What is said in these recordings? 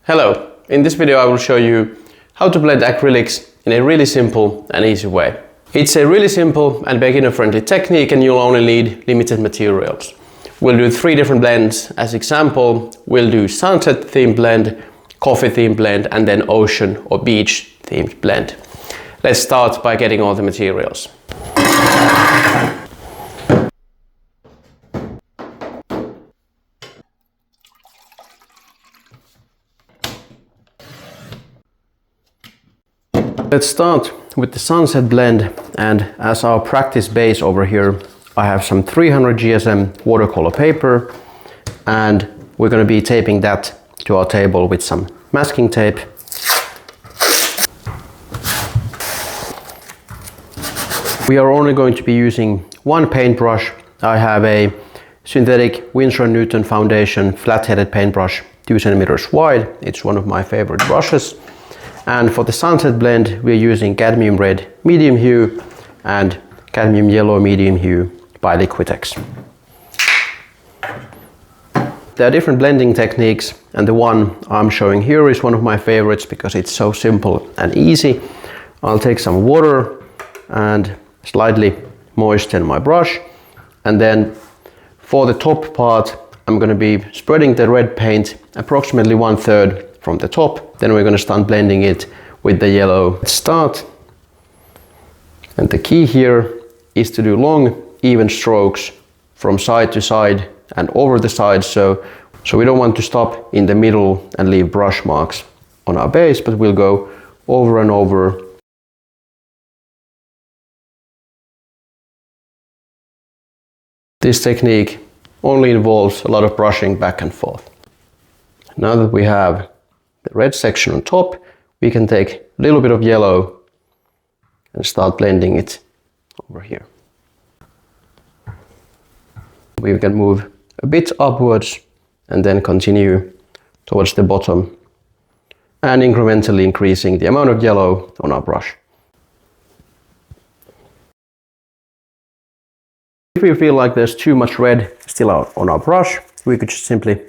Hello, in this video I will show you how to blend acrylics in a really simple and easy way. It's a really simple and beginner-friendly technique and you'll only need limited materials. We'll do 3 different blends. As example, we'll do sunset themed blend, coffee themed blend and then ocean or beach themed blend. Let's start by getting all the materials. Let's start with the sunset blend, and as our practice base over here I have some 300 GSM watercolor paper and we're going to be taping that to our table with some masking tape. We are only going to be using one paintbrush. I have a synthetic Winsor & Newton foundation flat-headed paintbrush, 2 centimeters wide. It's one of my favorite brushes. And for the sunset blend, we're using cadmium red medium hue and cadmium yellow medium hue by Liquitex. There are different blending techniques, and the one I'm showing here is one of my favorites because it's so simple and easy. I'll take some water and slightly moisten my brush, and then for the top part I'm going to be spreading the red paint approximately 1/3 from the top. Then we're going to start blending it with the yellow. Let's start. And the key here is to do long, even strokes from side to side and over the side. So we don't want to stop in the middle and leave brush marks on our base, but we'll go over and over. This technique only involves a lot of brushing back and forth. Now that we have the red section on top, we can take a little bit of yellow and start blending it over here. We can move a bit upwards and then continue towards the bottom and incrementally increasing the amount of yellow on our brush. If we feel like there's too much red still out on our brush, we could just simply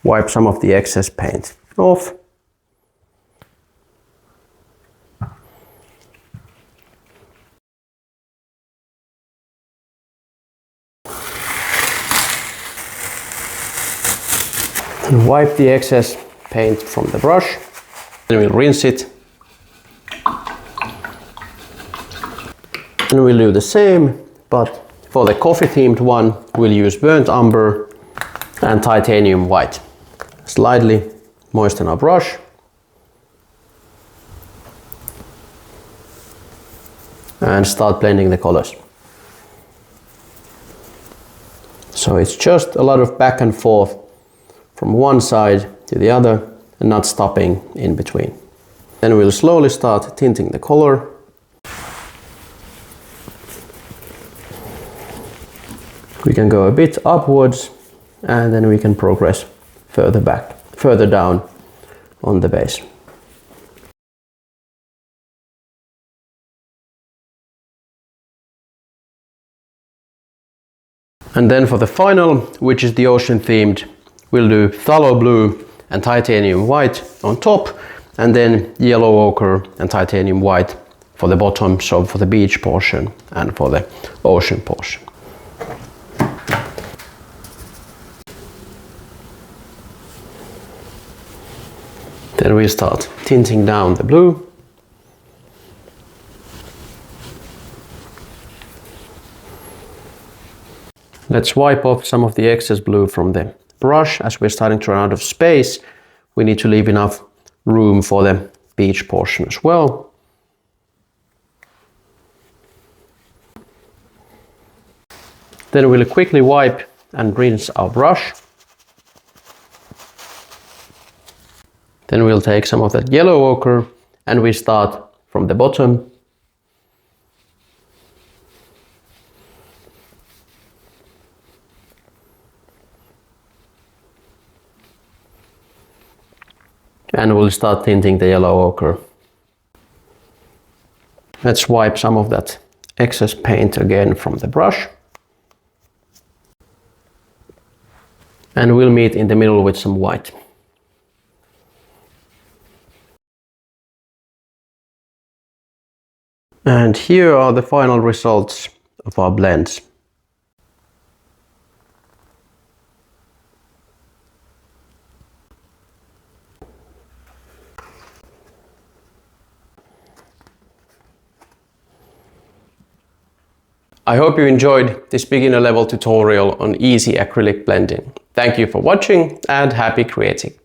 wipe some of the excess paint off. And wipe the excess paint from the brush. Then we'll rinse it. And we'll do the same, but for the coffee themed one, we'll use burnt umber and titanium white. Slightly moisten our brush. And start blending the colors. So it's just a lot of back and forth from one side to the other and not stopping in between. Then we'll slowly start tinting the color. We can go a bit upwards and then we can progress further down on the base. And then for the final, which is the ocean themed, we'll do phthalo blue and titanium white on top, and then yellow ochre and titanium white for the bottom, so for the beach portion and for the ocean portion. Then we start tinting down the blue. Let's wipe off some of the excess blue from the brush. As we're starting to run out of space, we need to leave enough room for the beach portion as well. Then we'll quickly wipe and rinse our brush. Then we'll take some of that yellow ochre and we start from the bottom. And we'll start tinting the yellow ochre. Let's wipe some of that excess paint again from the brush. and we'll meet in the middle with some white. And here are the final results of our blends. I hope you enjoyed this beginner level tutorial on easy acrylic blending. Thank you for watching and happy creating!